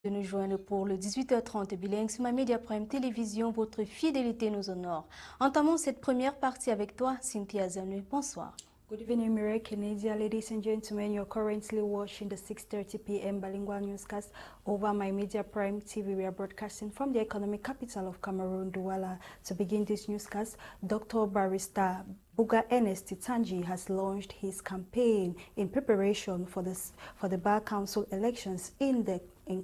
De nous joindre pour le 18h30 Bilingual sur ma Média Prime Télévision. Votre fidélité nous honore. Entamons cette première partie avec toi, Cynthia Azanu. Bonsoir. Good evening, Mirielle, Kennedia. Ladies and gentlemen, you're currently watching the 6:30 p.m. Bilingual newscast over my Media Prime TV. We are broadcasting from the economic capital of Cameroon, Douala. To begin this newscast, Dr. Barrister Ewane Eli has launched his campaign in preparation for the Bar Council elections in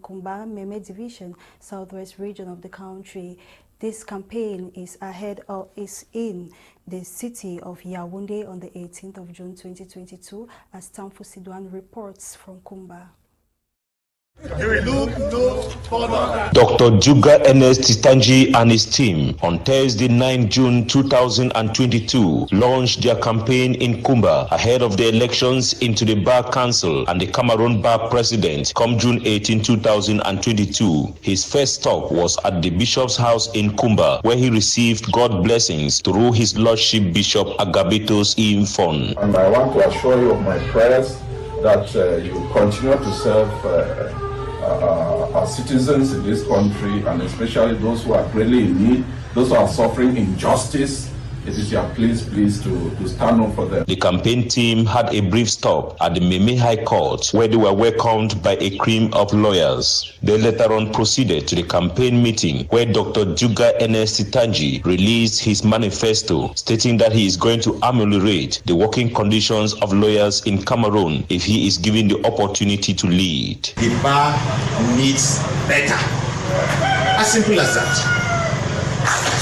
Kumba Meme Division, southwest region of the country. This campaign is in the city of Yaoundé on the 18th of June 2022, as Tamfo Sidwan reports from Kumba. Dr. Ewane Eli and his team on Thursday 9 June 2022 launched their campaign in Kumba ahead of the elections into the Bar Council and the Cameroon Bar President come June 18, 2022. His first stop was at the Bishop's house in Kumba, where he received God blessings through his Lordship Bishop Agabitos Imfon. And I want to assure you of my prayers that you continue to serve our citizens in this country, and especially those who are greatly in need, those who are suffering injustice. It is your please to stand up for them. The campaign team had a brief stop at the Meme High Court, where they were welcomed by a cream of lawyers. They later on proceeded to the campaign meeting, where Dr. Ewane Eli released his manifesto, stating that he is going to ameliorate the working conditions of lawyers in Cameroon if he is given the opportunity to lead. The bar needs better. As simple as that.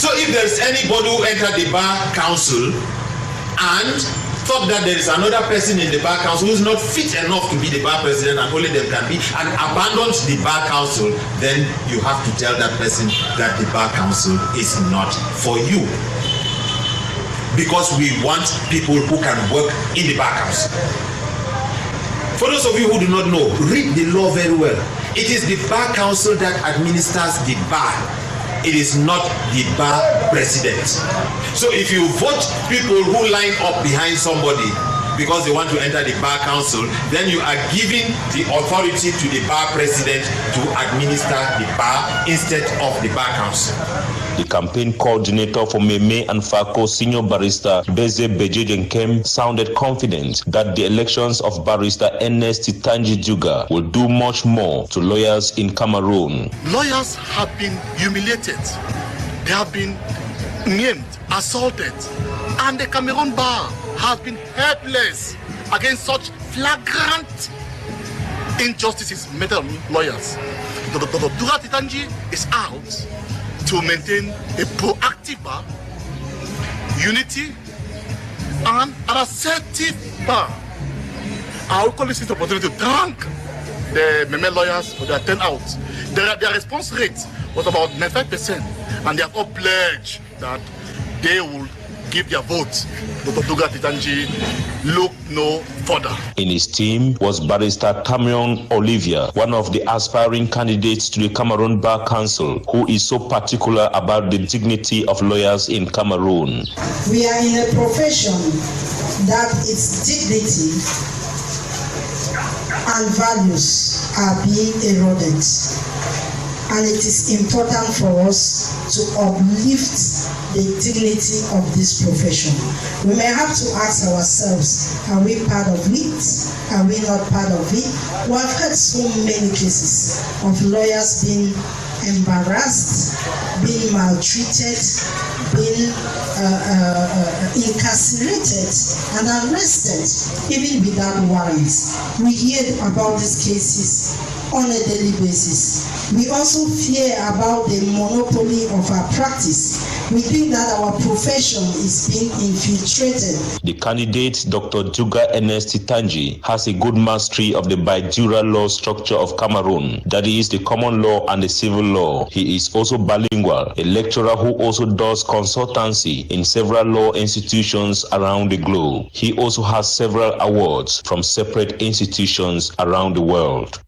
So if there is anybody who entered the Bar Council and thought that there is another person in the Bar Council who is not fit enough to be the Bar President and only them can be, and abandons the Bar Council, then you have to tell that person that the Bar Council is not for you. Because we want people who can work in the Bar Council. For those of you who do not know, read the law very well. It is the Bar Council that administers the bar. It is not the Bar President. So if you vote people who line up behind somebody because they want to enter the Bar Council, then you are giving the authority to the Bar President to administer the bar instead of the Bar Council. The campaign coordinator for Meme and Fako, Senior Barrister Beze Bejejenkem, sounded confident that the elections of Barrister Ewane Eli will do much more to lawyers in Cameroon. Lawyers have been humiliated, they have been named, assaulted, and the Cameroon Bar has been helpless against such flagrant injustices made on lawyers. Dr. Ewane is out to maintain a proactive bar, unity, and an assertive bar. I will call this an opportunity to thank the Meme lawyers for their turnout. Their response rate was about 95%, and they have all pledged that they will give their vote. Dr. Ewane look no further. In his team was Barrister Tamion Olivia, one of the aspiring candidates to the Cameroon Bar Council, who is so particular about the dignity of lawyers in Cameroon. We are in a profession that its dignity and values are being eroded, and it is important for us to uplift the dignity of this profession. We may have to ask ourselves, are we part of it? Are we not part of it? We have heard so many cases of lawyers being embarrassed, being maltreated, being incarcerated and arrested, even without warrants. We hear about these cases on a daily basis. We also fear about the monopoly of our practice. We think that our profession is being infiltrated. The candidate, Dr. Ewane Eli, has a good mastery of the bijural law structure of Cameroon, that is the common law and the civil law. He is also bilingual, a lecturer who also does consultancy in several law institutions around the globe. He also has several awards from separate institutions around the world.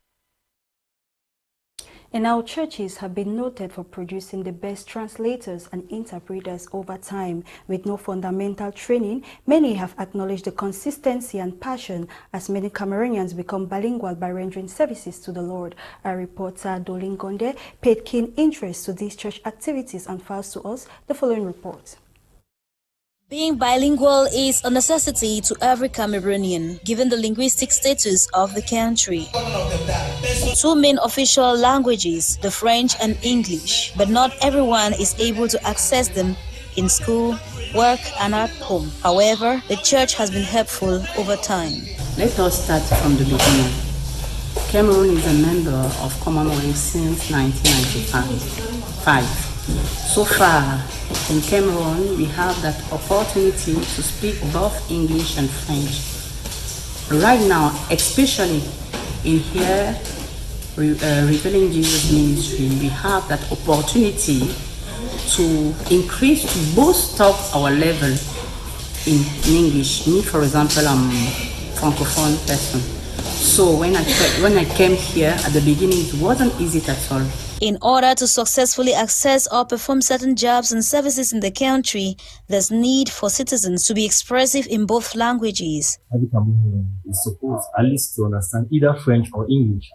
And our churches have been noted for producing the best translators and interpreters over time. With no fundamental training, many have acknowledged the consistency and passion as many Cameroonians become bilingual by rendering services to the Lord. Our reporter Dolin Gonde paid keen interest to these church activities and files to us the following report. Being bilingual is a necessity to every Cameroonian, given the linguistic status of the country. Two main official languages, the French and English, but not everyone is able to access them in school, work, and at home. However, the church has been helpful over time. Let us start from the beginning. Cameroon is a member of Commonwealth since 1995. So far, in Cameroon, we have that opportunity to speak both English and French. Right now, especially in here, Revealing Jesus Ministry, we have that opportunity to increase, to boost up our level in English. Me, for example, I'm a Francophone person. So when I came here, at the beginning, it wasn't easy at all. In order to successfully access or perform certain jobs and services in the country, there's need for citizens to be expressive in both languages. Every Cameroonian is supposed at least to understand either French or English.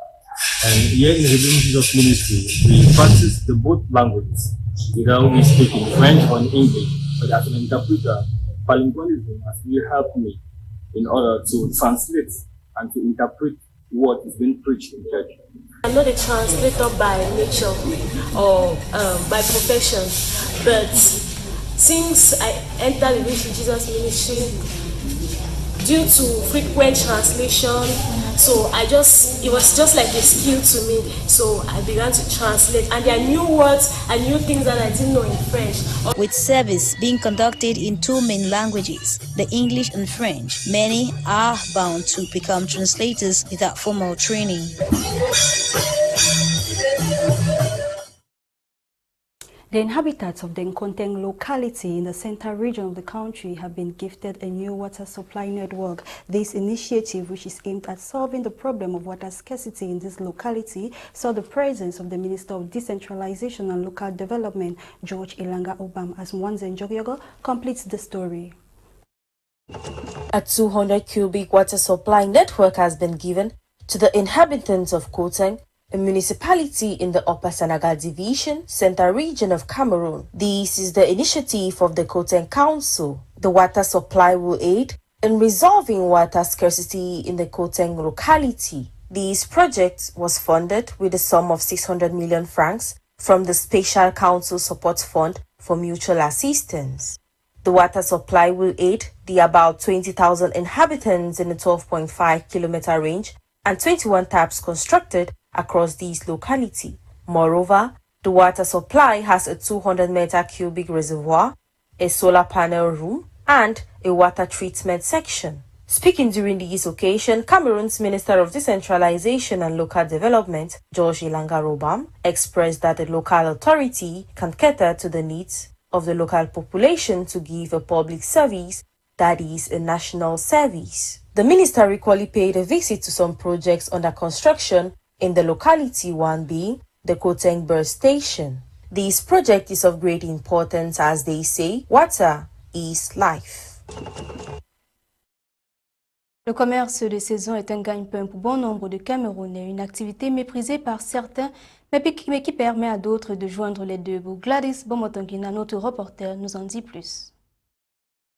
And here in Revealing Jesus Ministry, we practice the both languages. Either we speak in French or in English. But as an interpreter, bilingualism has really helped me in order to translate and to interpret what is being preached in church. I'm not a translator by nature or by profession, but since I entered the Revealing Jesus Ministry, due to frequent translation, so it was just like a skill to me. So I began to translate, and there are new words and new things that I didn't know in French. With service being conducted in two main languages, the English and French, many are bound to become translators without formal training. The inhabitants of the Nsungkikang locality in the central region of the country have been gifted a new water supply network. This initiative, which is aimed at solving the problem of water scarcity in this locality, saw the presence of the Minister of Decentralization and Local Development, George Ilanga Obam, as Nsungkikang completes the story. A 200 cubic water supply network has been given to the inhabitants of Nsungkikang, a municipality in the Upper Senegal Division, Central Region of Cameroon. This is the initiative of the Nsungkikang Council. The water supply will aid in resolving water scarcity in the Nsungkikang locality. This project was funded with a sum of 600 million francs from the Special Council Support Fund for Mutual Assistance. The water supply will aid the about 20,000 inhabitants in a 12.5 kilometer range and 21 taps constructed across this locality. Moreover, the water supply has a 200 meter cubic reservoir, a solar panel room, and a water treatment section. Speaking during this occasion, Cameroon's Minister of Decentralization and Local Development, George Ilanga Obam, expressed that the local authority can cater to the needs of the local population to give a public service that is a national service. The minister equally paid a visit to some projects under construction in the locality, one being the Nsungkikang Bird Station. This project is of great importance as they say, water is life. Le commerce de saison est un gagne-pain pour bon nombre de Camerounais, une activité méprisée par certains, mais qui permet à d'autres de joindre les deux bouts. Gladys Bomotongina, notre reporter, nous en dit plus.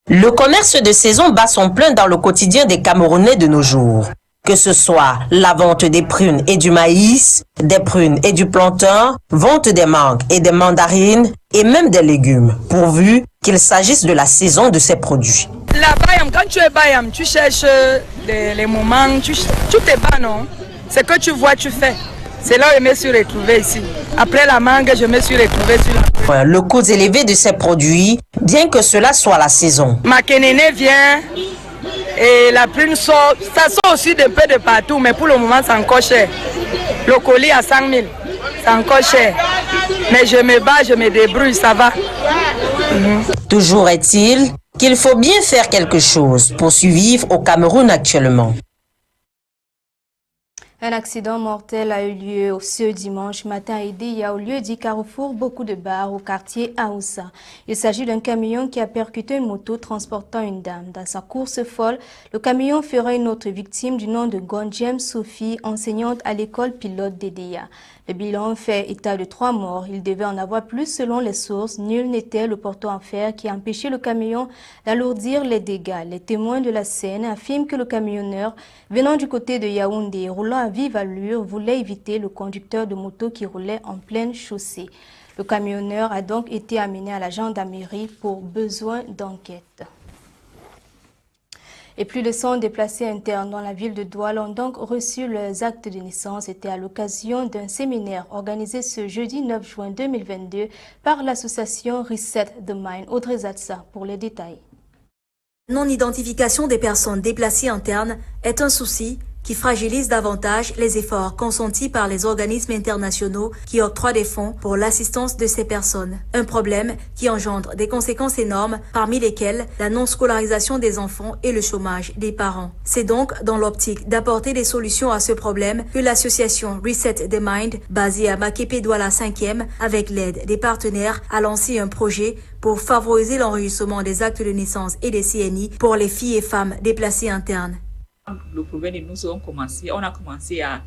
Le commerce de saison bat son plein dans le quotidien des Camerounais de nos jours. Que ce soit la vente des prunes et du maïs, des prunes et du plantain, vente des mangues et des mandarines et même des légumes, pourvu qu'il s'agisse de la saison de ces produits. La bayam, quand tu es bayam, tu cherches les moments, tout est bas, non? Ce que tu vois, tu fais. C'est là où je me suis retrouvée ici. Après la mangue, je me suis retrouvée sur la prune. Le coût élevé de ces produits, bien que cela soit la saison. Ma Kennedia vient et la prune sort. Ça sort aussi de peu de partout, mais pour le moment, c'est encore cher. Le colis à 5 000, c'est encore cher. Mais je me bats, je me débrouille, ça va. Toujours est-il qu'il faut bien faire quelque chose pour survivre au Cameroun actuellement. Un accident mortel a eu lieu ce dimanche matin à Edea, au lieu dit Carrefour, beaucoup de bars au quartier Aoussa. Il s'agit d'un camion qui a percuté une moto transportant une dame. Dans sa course folle, le camion fera une autre victime du nom de Gondjem Sophie, enseignante à l'école pilote d'Edea. Le bilan fait état de 3 morts. Il devait en avoir plus selon les sources. Nul n'était le porteur en fer qui a empêché le camion d'alourdir les dégâts. Les témoins de la scène affirment que le camionneur, venant du côté de Yaoundé, roulant à vive allure, voulait éviter le conducteur de moto qui roulait en pleine chaussée. Le camionneur a donc été amené à la gendarmerie pour besoin d'enquête. Et plus de 100 déplacés internes dans la ville de Douala ont donc reçu leurs actes de naissance. C'était à l'occasion d'un séminaire organisé ce jeudi 9 juin 2022 par l'association Reset the Mind. Audrey Zatsa pour les détails. Non-identification des personnes déplacées internes est un souci qui fragilise davantage les efforts consentis par les organismes internationaux qui octroient des fonds pour l'assistance de ces personnes. Un problème qui engendre des conséquences énormes, parmi lesquelles la non-scolarisation des enfants et le chômage des parents. C'est donc dans l'optique d'apporter des solutions à ce problème que l'association Reset the Mind, basée à Makepe Douala 5e, avec l'aide des partenaires, a lancé un projet pour favoriser l'enregistrement des actes de naissance et des CNI pour les filles et femmes déplacées internes. Le problème de nous on a commencé à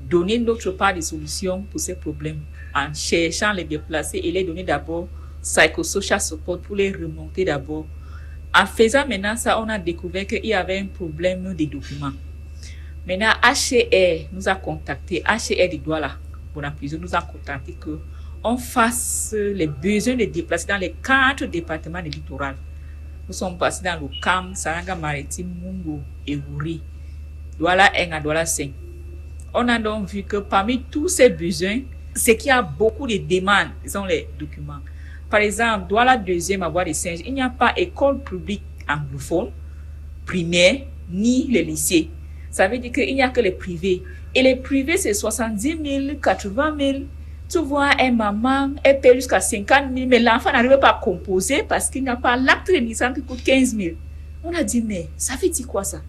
donner notre part de solutions pour ces problèmes en cherchant les déplacés et les donner d'abord psychosocial support pour les remonter d'abord. En faisant maintenant ça, on a découvert qu'il y avait un problème des documents. Maintenant, HCR nous a contacté, HCR de Douala, pour la prison, nous a contacté qu'on fasse les besoins des déplacés dans les 4 départements du littoral. Nous sommes passés dans le Cam, Saranga Maritime, Mungo et Wuri, Douala 1 à Douala 5. On a donc vu que parmi tous ces besoins, c'est qu'il y a beaucoup de demandes, sont les documents. Par exemple, Douala 2e à Bois des Singes, il n'y a pas école publique anglophone, primaire, ni les lycées. Ça veut dire qu'il n'y a que les privés. Et les privés, c'est 70 000, 80 000. Tu vois, un maman, elle paie jusqu'à 50 000, mais l'enfant n'arrive pas à composer parce qu'il n'a pas l'acte de naissance qui coûte 15 000. On a dit, mais ça fait dire quoi ça?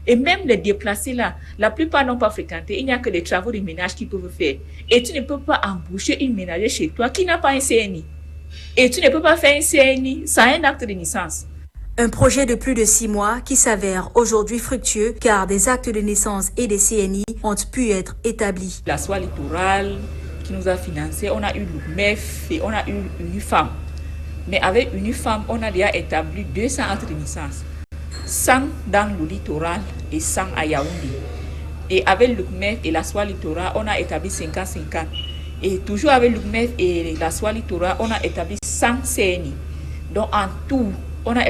Et même les déplacés là, la plupart n'ont pas fréquenté. Il n'y a que les travaux de ménage qu'ils peuvent faire. Et tu ne peux pas embaucher une ménagère chez toi qui n'a pas un CNI. Et tu ne peux pas faire un CNI sans un acte de naissance. Un projet de plus de 6 mois qui s'avère aujourd'hui fructueux car des actes de naissance et des CNI ont pu être établis. La soie littorale qui nous a financé, on a eu l'UMEF et on a eu UNIFAM. Mais avec UNIFAM, on a déjà établi 200 actes de naissance. 100 dans le littoral et 100 à Yaoundé. Et avec l'UMEF et la soie littorale, on a établi 50-50. Et toujours avec l'UMEF et la soie littorale, on a établi 100 CNI. Donc en tout, on a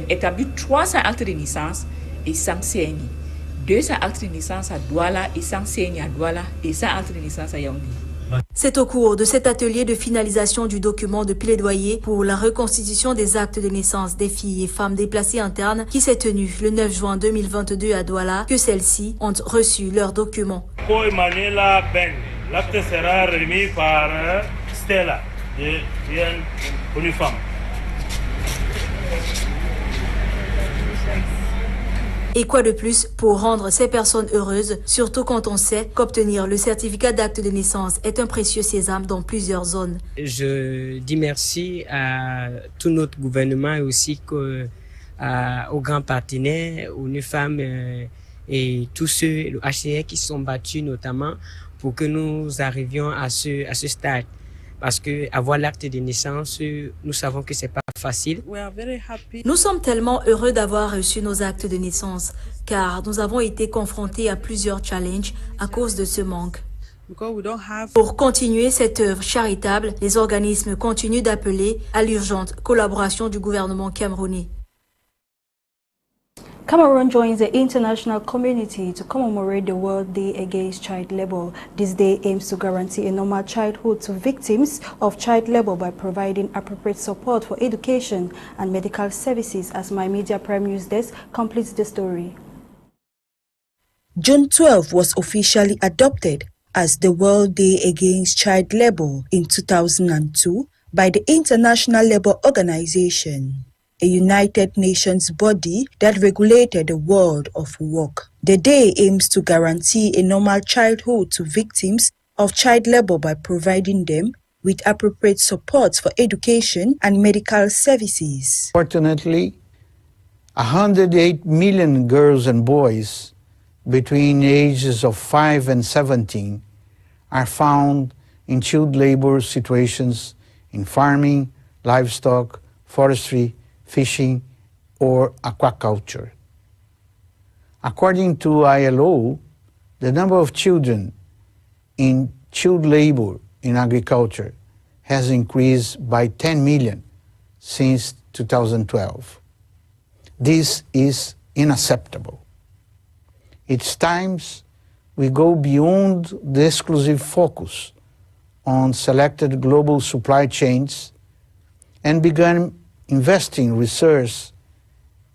établi 300 actes de naissance et 100 CNI. 200 actes de naissance à Douala et 100 CNI à Douala et 100 actes de naissance à Yaoundé. C'est au cours de cet atelier de finalisation du document de plaidoyer pour la reconstitution des actes de naissance des filles et femmes déplacées internes qui s'est tenu le 9 juin 2022 à Douala que celles-ci ont reçu leurs documents. Pour Emanuela Ben, l'acte sera remis par Stella de Unifam. Et quoi de plus pour rendre ces personnes heureuses, surtout quand on sait qu'obtenir le certificat d'acte de naissance est un précieux sésame dans plusieurs zones. Je dis merci à tout notre gouvernement et aussi aux grands partenaires, aux UNIFAM et tous ceux, le HCR qui sont battus notamment pour que nous arrivions à ce stade. Parce que avoir l'acte de naissance, nous savons que c'est pas facile. Nous sommes tellement heureux d'avoir reçu nos actes de naissance, car nous avons été confrontés à plusieurs challenges à cause de ce manque. Pour continuer cette œuvre charitable, les organismes continuent d'appeler à l'urgente collaboration du gouvernement camerounais. Cameroon joins the international community to commemorate the World Day Against Child Labour. This day aims to guarantee a normal childhood to victims of child labour by providing appropriate support for education and medical services, as My Media Prime News Desk completes the story. June 12 was officially adopted as the World Day Against Child Labour in 2002 by the International Labour Organization. a United Nations body that regulated the world of work. The day aims to guarantee a normal childhood to victims of child labor by providing them with appropriate support for education and medical services. Fortunately, 108 million girls and boys between the ages of 5 and 17 are found in child labor situations in farming, livestock, forestry, fishing, or aquaculture. According to ILO, the number of children in child labor in agriculture has increased by 10 million since 2012. This is unacceptable. It's time we go beyond the exclusive focus on selected global supply chains and began investing research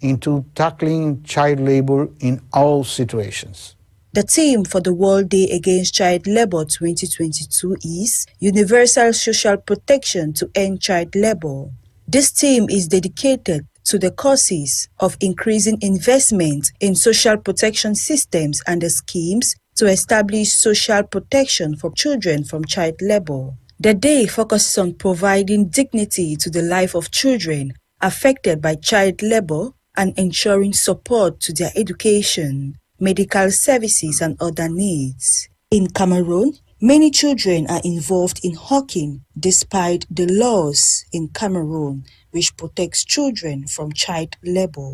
into tackling child labor in all situations. The theme for the World Day Against Child Labor 2022 is Universal Social Protection to End Child Labor. This theme is dedicated to the causes of increasing investment in social protection systems and the schemes to establish social protection for children from child labor. The day focuses on providing dignity to the life of children affected by child labor and ensuring support to their education, medical services, and other needs. In Cameroon, many children are involved in hawking despite the laws in Cameroon which protects children from child labor.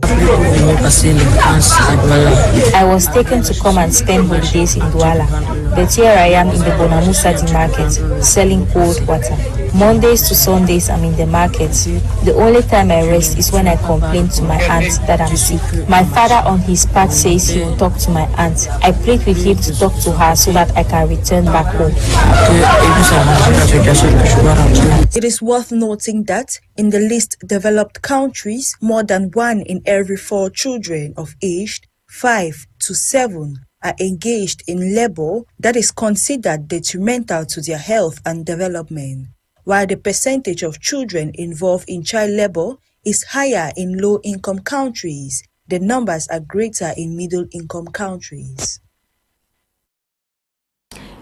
I was taken to come and spend holidays in Douala, but here I am in the Bonamoussadi market selling cold water. Mondays to Sundays I'm in the market. The only time I rest is when I complain to my aunt that I'm sick. My father on his part says he will talk to my aunt. I plead with him to talk to her so that I can return back home. It is worth noting that in the least developed countries, more than 1 in every 4 children of aged 5 to 7 are engaged in labor that is considered detrimental to their health and development. While the percentage of children involved in child labor is higher in low-income countries, the numbers are greater in middle-income countries.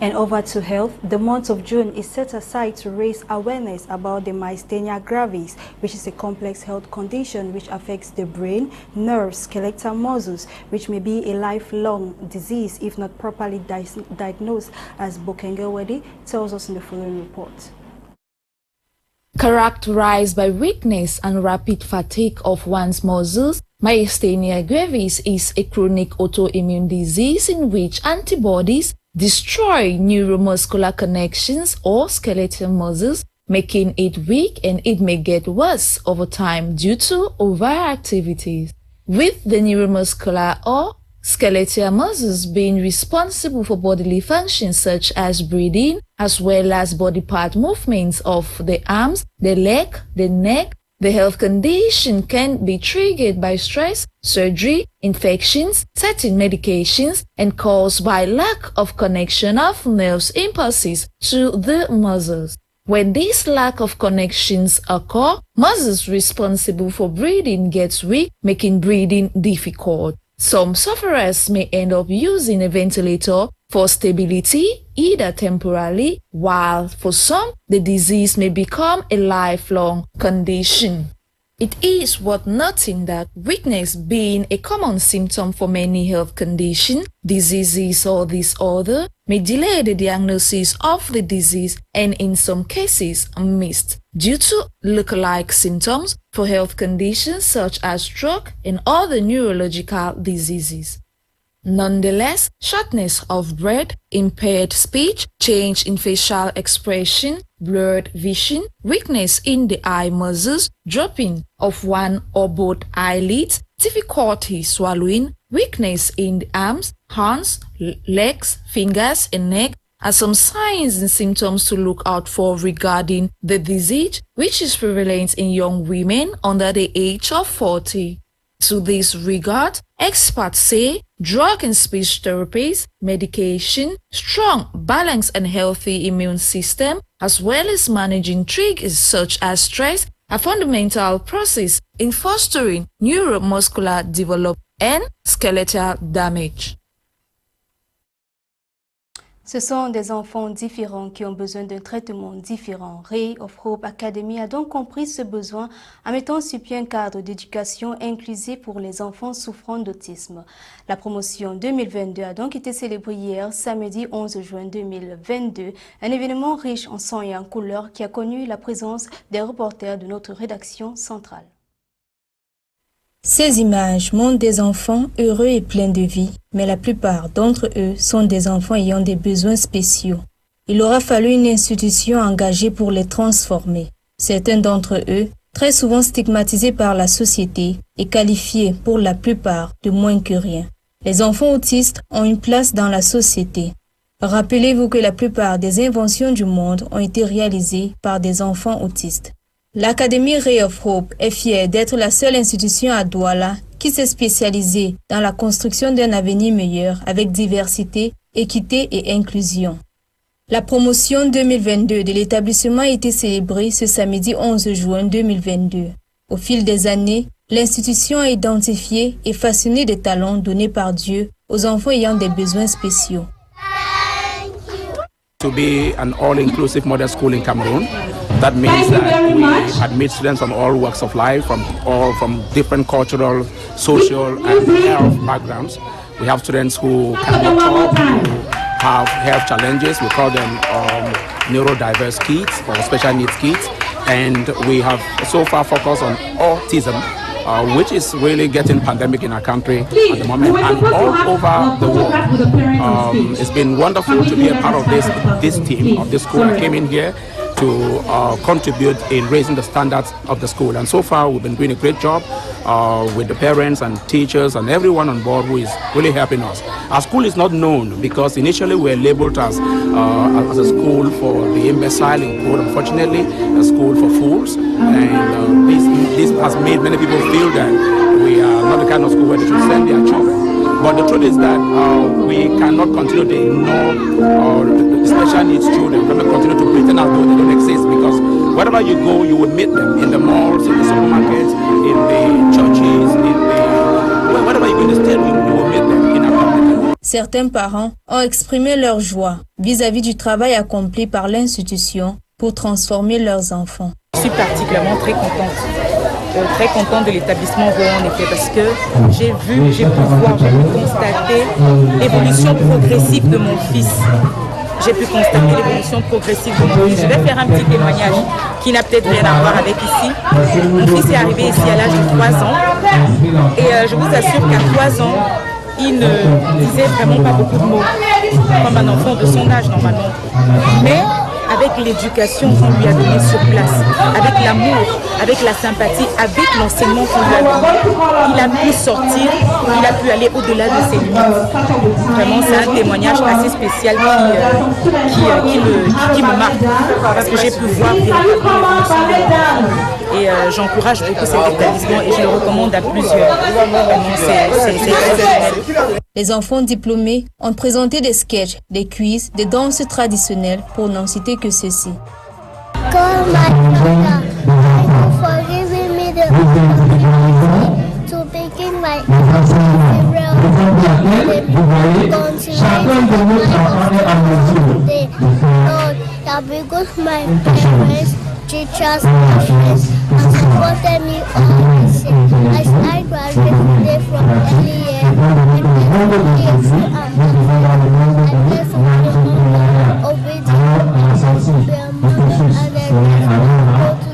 And over to health, the month of June is set aside to raise awareness about the myasthenia gravis, which is a complex health condition which affects the brain, nerves, skeletal muscles, which may be a lifelong disease if not properly diagnosed, as Bokengewedi tells us in the following report. Characterized by weakness and rapid fatigue of one's muscles, myasthenia gravis is a chronic autoimmune disease in which antibodies destroy neuromuscular connections or skeletal muscles, making it weak, and it may get worse over time due to overactivities. With the neuromuscular or skeletal muscles being responsible for bodily functions such as breathing, as well as body part movements of the arms, the leg, the neck, the health condition can be triggered by stress, surgery, infections, certain medications, and caused by lack of connection of nerves impulses to the muscles. When this lack of connections occur, muscles responsible for breathing gets weak, making breathing difficult. Some sufferers may end up using a ventilator for stability, either temporarily, while for some, the disease may become a lifelong condition. It is worth noting that weakness being a common symptom for many health conditions, diseases or disorder, may delay the diagnosis of the disease and in some cases missed due to lookalike symptoms for health conditions such as stroke and other neurological diseases. Nonetheless, shortness of breath, impaired speech, change in facial expression, blurred vision, weakness in the eye muscles, dropping of one or both eyelids, difficulty swallowing, weakness in the arms, hands, legs, fingers, and neck are some signs and symptoms to look out for regarding the disease, which is prevalent in young women under the age of 40. To this regard, experts say drug and speech therapies, medication, strong, balanced and healthy immune system, as well as managing triggers such as stress, a fundamental process in fostering neuromuscular development and skeletal damage. Ce sont des enfants différents qui ont besoin d'un traitement différent. Ray of Hope Academy a donc compris ce besoin en mettant sur pied un cadre d'éducation inclusive pour les enfants souffrant d'autisme. La promotion 2022 a donc été célébrée hier, samedi 11 juin 2022, un événement riche en son et en couleurs qui a connu la présence des reporters de notre rédaction centrale. Ces images montrent des enfants heureux et pleins de vie, mais la plupart d'entre eux sont des enfants ayant des besoins spéciaux. Il aura fallu une institution engagée pour les transformer. Certains d'entre eux, très souvent stigmatisés par la société et qualifiés pour la plupart de moins que rien. Les enfants autistes ont une place dans la société. Rappelez-vous que la plupart des inventions du monde ont été réalisées par des enfants autistes. L'Académie Ray of Hope est fière d'être la seule institution à Douala qui s'est spécialisée dans la construction d'un avenir meilleur avec diversité, équité et inclusion. La promotion 2022 de l'établissement a été célébrée ce samedi 11 juin 2022. Au fil des années, l'institution a identifié et façonné des talents donnés par Dieu aux enfants ayant des besoins spéciaux. To be an all-inclusive model school in Cameroon. That means that we admit students from all walks of life, from different cultural, social, and health backgrounds. We have students who cannot talk, who have health challenges. We call them neurodiverse kids or special needs kids. And we have so far focused on autism, which is really getting pandemic in our country at the moment and all over the world. It's been wonderful to be a part of this team, of this school. I came in here to contribute in raising the standards of the school. And so far, we've been doing a great job with the parents and teachers and everyone on board who is really helping us. Our school is not known because initially we were labeled as a school for the imbecile in code, unfortunately, a school for fools. And this has made many people feel that we are not the kind of school where they should send their children. But the truth is that we cannot continue to ignore the special needs children. We cannot continue to pretend as though they don't exist, because wherever you go, you will meet them in the malls, in the supermarkets, in the churches, wherever you go in the state, you will meet them in our community. Certains parents ont exprimé leur joie vis-à-vis du travail accompli par l'institution pour transformer leurs enfants. Je suis particulièrement très contente de l'établissement où on était, parce que j'ai pu constater l'évolution progressive de mon fils. J'ai pu constater l'évolution progressive de mon fils. Je vais faire un petit témoignage qui n'a peut-être rien à voir avec ici. Mon fils est arrivé ici à l'âge de 3 ans et je vous assure qu'à 3 ans, il ne disait vraiment pas beaucoup de mots, comme un enfant de son âge normalement. Mais avec l'éducation qu'on lui a donnée sur place, avec l'amour, avec la sympathie, avec l'enseignement qu'on lui a donné, il a pu sortir, il a pu aller au-delà de ses limites. Vraiment, c'est un témoignage assez spécial qui me marque, parce que j'ai pu voir véritablement l'évolution de mon enfant. Et j'encourage beaucoup cet établissement et je le recommande à plusieurs. Vraiment, c'est exceptionnel. Les enfants diplômés ont présenté des sketchs, des quiz, des danses traditionnelles, pour n'en citer que ceci. Teachers and friends have supported me all this year. I graduated today from early year and I'm grateful and obedient to their mother and their go to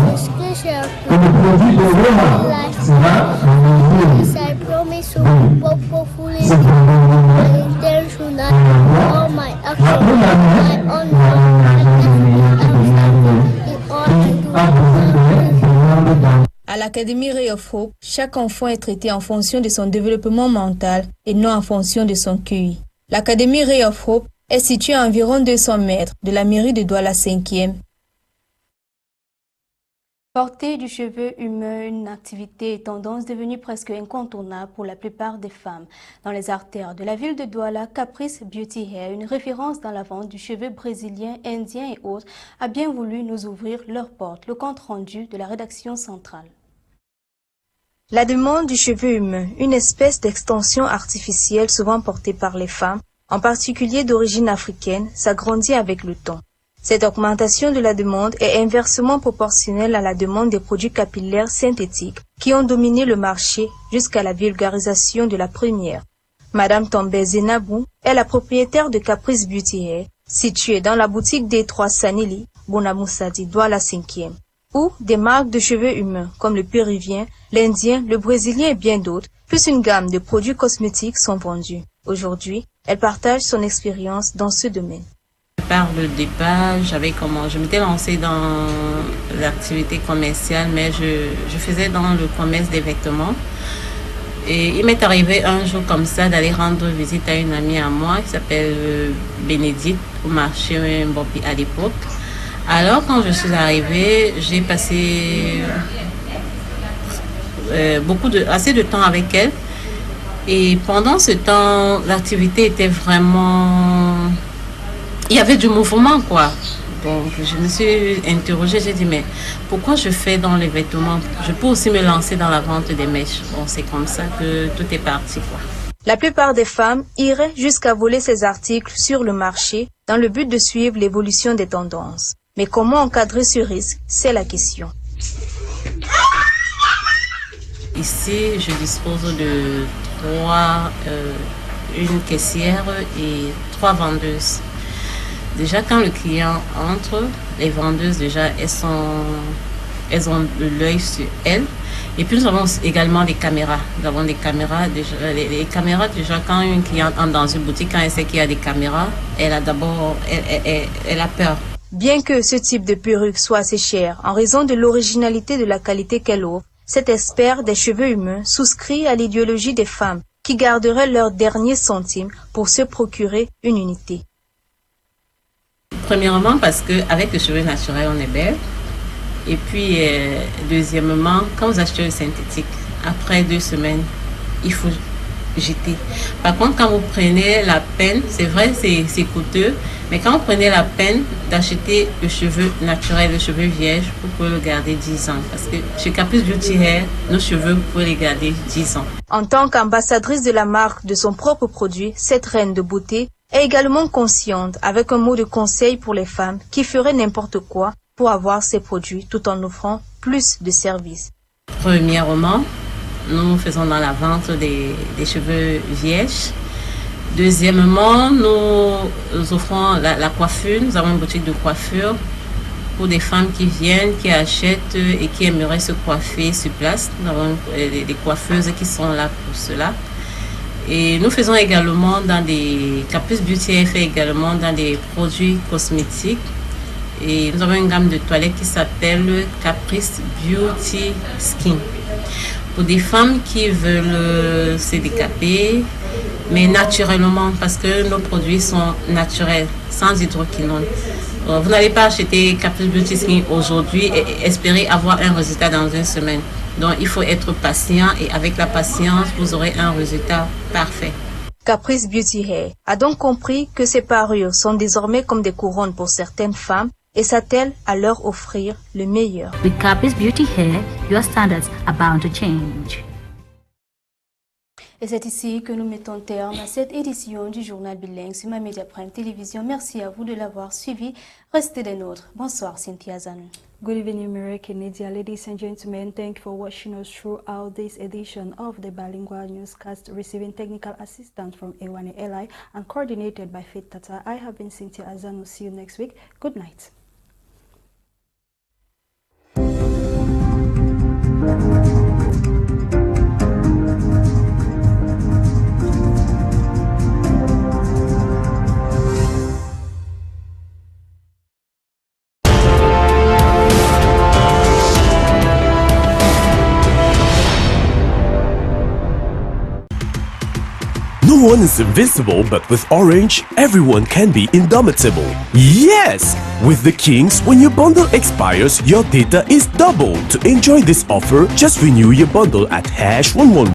the scripture life. I promise to hopefully my intentional all my actions, my own. À l'Académie Ray of Hope, chaque enfant est traité en fonction de son développement mental et non en fonction de son QI. L'Académie Ray of Hope est située à environ 200 mètres de la mairie de Douala 5e. Porter du cheveu humain, une activité et tendance devenue presque incontournable pour la plupart des femmes. Dans les artères de la ville de Douala, Caprice Beauty Hair, une référence dans la vente du cheveu brésilien, indien et autres, a bien voulu nous ouvrir leurs portes. Le compte rendu de la rédaction centrale. La demande du cheveu humain, une espèce d'extension artificielle souvent portée par les femmes, en particulier d'origine africaine, s'agrandit avec le temps. Cette augmentation de la demande est inversement proportionnelle à la demande des produits capillaires synthétiques qui ont dominé le marché jusqu'à la vulgarisation de la première. Madame Tombe Zenabou est la propriétaire de Caprice Beauty Hair, située dans la boutique des 3 Sanili, Bonamoussadi, Douala 5e, où des marques de cheveux humains comme le péruvien, l'indien, le brésilien et bien d'autres, plus une gamme de produits cosmétiques sont vendus. Aujourd'hui, elle partage son expérience dans ce domaine. Par le départ, je m'étais lancée dans l'activité commerciale, mais je faisais dans le commerce des vêtements. Et il m'est arrivé un jour comme ça d'aller rendre visite à une amie à moi qui s'appelle Bénédicte au marché Mbopi à l'époque. Alors quand je suis arrivée, j'ai passé assez de temps avec elle. Et pendant ce temps, l'activité était vraiment... Il y avait du mouvement, quoi. Donc, je me suis interrogée, j'ai dit, mais pourquoi je fais dans les vêtements? Je peux aussi me lancer dans la vente des mèches. Bon, c'est comme ça que tout est parti, quoi. La plupart des femmes iraient jusqu'à voler ces articles sur le marché dans le but de suivre l'évolution des tendances. Mais comment encadrer ce risque? C'est la question. Ici, je dispose de une caissière et 3 vendeuses. Déjà, quand le client entre, les vendeuses, déjà, elles ont l'œil sur elles. Et puis, nous avons également des caméras. Nous avons des caméras. Déjà, les caméras, déjà, quand une cliente entre dans une boutique, quand elle sait qu'il y a des caméras, elle a peur. Bien que ce type de perruque soit assez cher, en raison de l'originalité de la qualité qu'elle offre, cet expert des cheveux humains souscrit à l'idéologie des femmes qui garderaient leur dernier centime pour se procurer une unité. Premièrement, parce qu'avec le cheveu naturel, on est belle. Et puis, deuxièmement, quand vous achetez le synthétique, après 2 semaines, il faut jeter. Par contre, quand vous prenez la peine, c'est vrai, c'est coûteux, mais quand vous prenez la peine d'acheter le cheveu naturel, le cheveu vierge, vous pouvez le garder 10 ans. Parce que chez Caprice Beauty Hair, nos cheveux, vous pouvez les garder 10 ans. En tant qu'ambassadrice de la marque de son propre produit, cette reine de beauté est également consciente avec un mot de conseil pour les femmes qui feraient n'importe quoi pour avoir ces produits tout en offrant plus de services. Premièrement, nous faisons dans la vente des cheveux vierges. Deuxièmement, nous offrons la coiffure. Nous avons une boutique de coiffure pour des femmes qui viennent, qui achètent et qui aimeraient se coiffer sur place. Nous avons des coiffeuses qui sont là pour cela. Et nous faisons également Caprice Beauty Hair fait également dans des produits cosmétiques. Et nous avons une gamme de toilettes qui s'appelle Caprice Beauty Skin. Pour des femmes qui veulent se décaper, mais naturellement, parce que nos produits sont naturels, sans hydroquinone. Vous n'allez pas acheter Caprice Beauty Skin aujourd'hui et espérer avoir un résultat dans 1 semaine. Donc, il faut être patient et avec la patience, vous aurez un résultat parfait. Caprice Beauty Hair a donc compris que ces parures sont désormais comme des couronnes pour certaines femmes et s'attelle à leur offrir le meilleur. With Caprice Beauty Hair, your standards are bound to change. Et c'est ici que nous mettons terme à cette édition du journal bilingue sur ma Media Prime Télévision. Merci à vous de l'avoir suivi. Restez des nôtres. Bonsoir, Cynthia Azanu. Good evening, Mirielle, Kennedia. Ladies and gentlemen, thank you for watching us throughout this edition of the Bilingual Newscast, receiving technical assistance from Ewane Eli and coordinated by Faith Tata. I have been Cynthia Azanu. See you next week. Good night. Everyone is invincible, but with Orange, everyone can be indomitable. Yes! With the Kings, when your bundle expires, your data is double. To enjoy this offer, just renew your bundle at #11